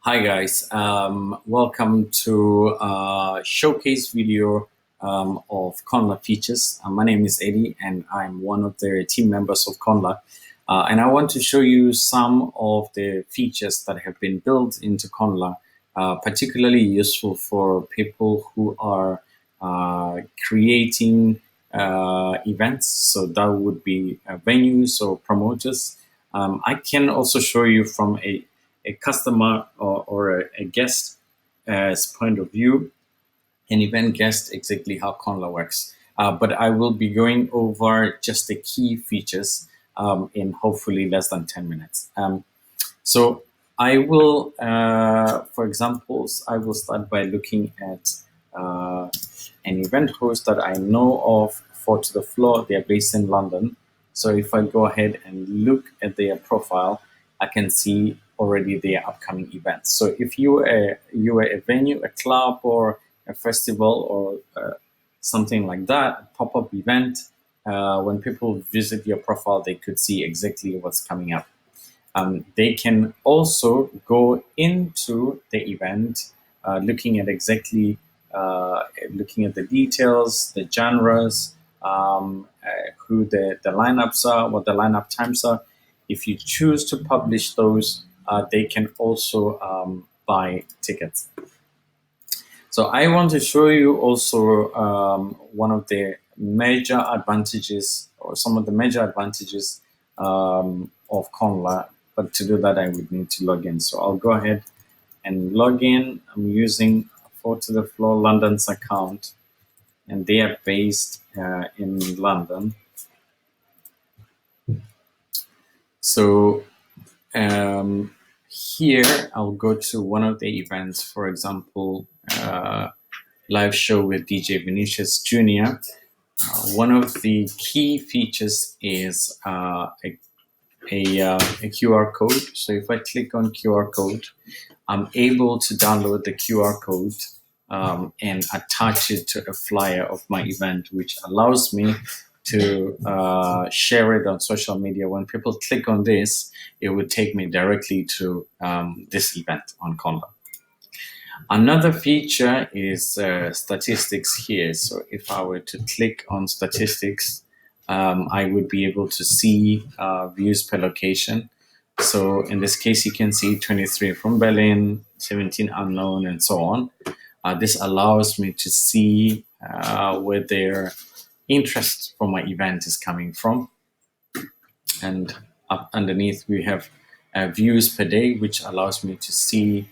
Hi guys, welcome to a showcase video of Connlar features. My name is Eddie and I'm one of the team members of Connlar. And I want to show you some of the features that have been built into Connlar, particularly useful for people who are creating events. So that would be venues or promoters. I can also show you from a customer or a guest as point of view, an event guest, exactly how Connlar works. But I will be going over just the key features in hopefully less than 10 minutes. So I will, for examples, I will start by looking at an event host that I know of, For to the Floor. They're based in London. So if I go ahead and look at their profile, I can see already their upcoming events. So if you were a venue, a club, or a festival, or something like that, a pop-up event, when people visit your profile, they could see exactly what's coming up. They can also go into the event, looking at exactly looking at the details, the genres, who the lineups are, what the lineup times are. If you choose to publish those, they can also buy tickets. So I want to show you also one of the major advantages, or some of the major advantages of Connlar. But to do that, I would need to log in. So I'll go ahead and log in. I'm using For to the Floor London's account, and they are based in London. So here I'll go to one of the events, for example, live show with DJ Vinicius Jr. One of the key features is a QR code. So if I click on QR code, I'm able to download the QR code and attach it to a flyer of my event, which allows me to share it on social media. When people click on this, it would take me directly to this event on Connlar. Another feature is statistics here. So if I were to click on statistics, I would be able to see views per location. So in this case, you can see 23 from Berlin, 17 unknown, and so on. This allows me to see where their interest for my event is coming from. And up underneath, we have views per day, which allows me to see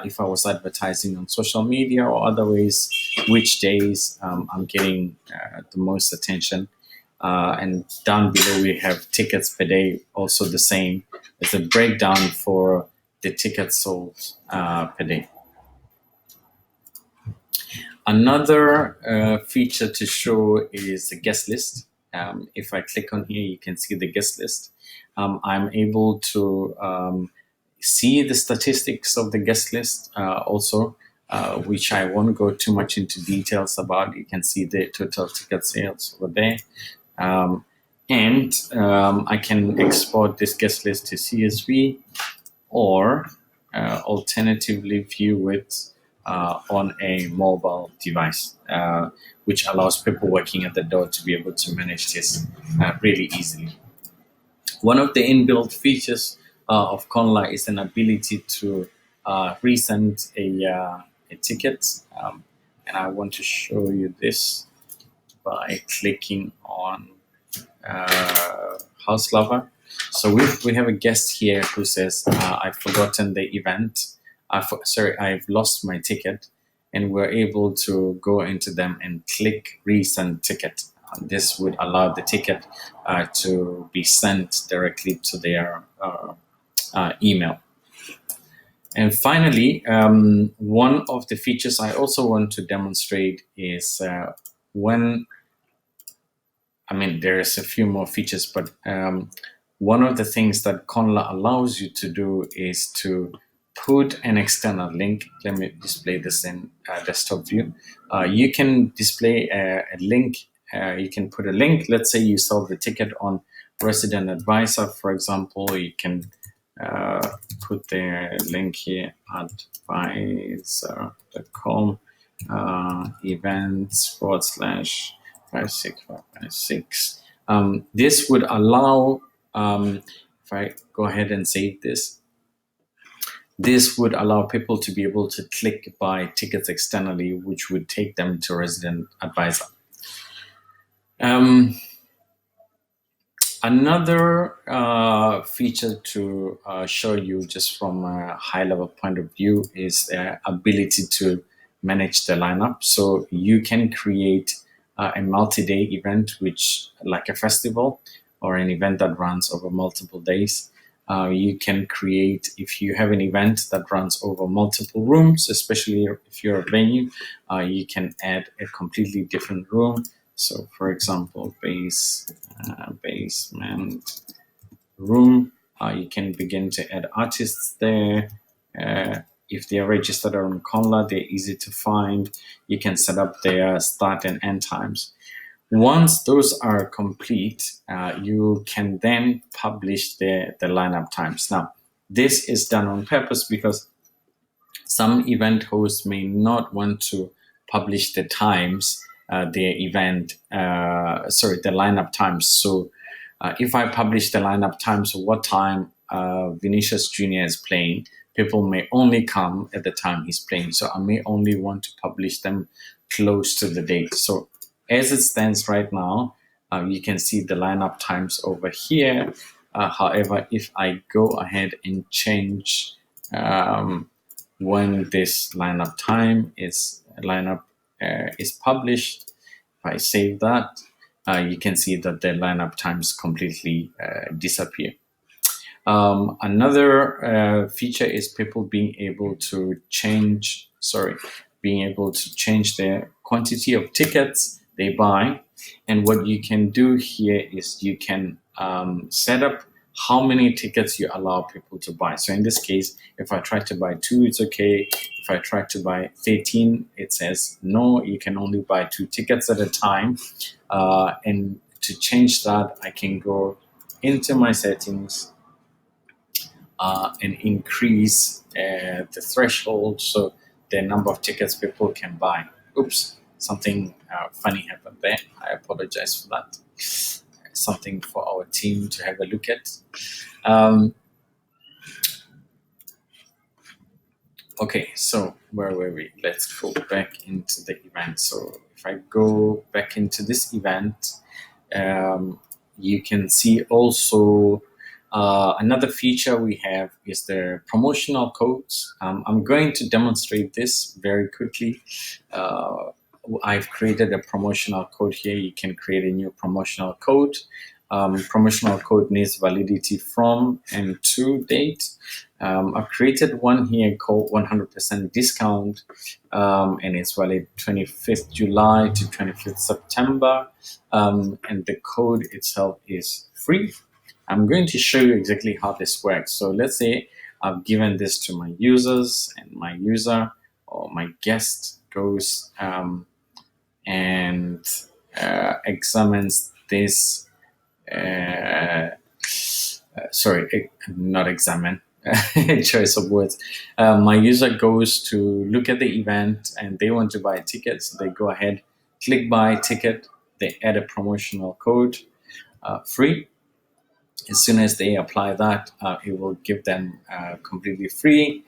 if I was advertising on social media or other ways, which days I'm getting the most attention. And down below, we have tickets per day, also the same. There's a breakdown for the tickets sold per day. Another feature to show is the guest list. If I click on here, you can see the guest list. I'm able to see the statistics of the guest list also, which I won't go too much into details about. You can see the total ticket sales over there. And I can export this guest list to CSV, or alternatively view it on a mobile device, which allows people working at the door to be able to manage this really easily. One of the inbuilt features of Connlar is an ability to resend a ticket. And I want to show you this by clicking on House Lover. So we have a guest here who says, I've forgotten the event. I've lost my ticket. And we're able to go into them and click resend ticket. This would allow the ticket to be sent directly to their email. And finally, one of the features I also want to demonstrate is there's a few more features, but one of the things that Connlar allows you to do is to put an external link. Let me display this in desktop view. You can display a link. You can put a link. Let's say you sell the ticket on Resident Advisor, for example. You can put the link here, advisor.com, events / 56556. This would allow, if I go ahead and save this would allow people to be able to click buy tickets externally, which would take them to Resident Advisor. Another feature to show you just from a high level point of view is the ability to manage the lineup. So you can create a multi-day event, which like a festival or an event that runs over multiple days. You can create, if you have an event that runs over multiple rooms, especially if you're a venue, you can add a completely different room. So for example, basement room, you can begin to add artists there. If they're registered on Connlar, they're easy to find. You can set up their start and end times. Once those are complete, you can then publish the lineup times. Now, this is done on purpose because some event hosts may not want to publish the times, the lineup times. So if I publish the lineup times, what time Vinicius Jr. is playing, people may only come at the time he's playing. So I may only want to publish them close to the date. So as it stands right now, you can see the lineup times over here. However, if I go ahead and change when this lineup is published, if I save that, you can see that the lineup times completely disappear. Another feature is people being able to change the quantity of tickets they buy. And what you can do here is you can set up how many tickets you allow people to buy. So in this case, if I try to buy 2, it's okay. If I try to buy 13, it says no, you can only buy 2 tickets at a time. And to change that, I can go into my settings and increase the threshold, so the number of tickets people can buy. Oops, something funny happened there. I apologize for that. Something for our team to have a look at. Okay, so where were we? Let's go back into the event. So if I go back into this event, you can see also another feature we have is the promotional codes. I'm going to demonstrate this very quickly. I've created a promotional code here. You can create a new promotional code. Promotional code needs validity from and to date. I've created one here called 100% discount, and it's valid 25th July to 25th September. And the code itself is free. I'm going to show you exactly how this works. So let's say I've given this to my users, and my user or my guest goes and examines this. Not examine. Choice of words. My user goes to look at the event and they want to buy tickets. They go ahead, click buy ticket. They add a promotional code, free. As soon as they apply that, it will give them completely free.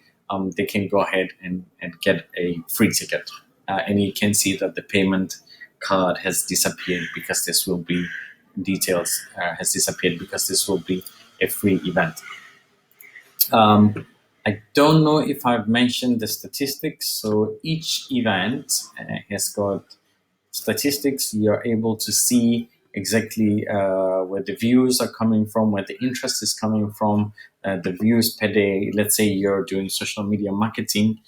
They can go ahead and get a free ticket. And you can see that the payment card has disappeared because this will be has disappeared because this will be a free event. I don't know if I've mentioned the statistics. So each event has got statistics. You're able to see exactly where the views are coming from, where the interest is coming from, the views per day. Let's say you're doing social media marketing.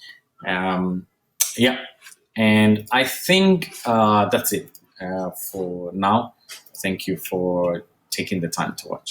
Yeah, and I think that's it for now. Thank you for taking the time to watch.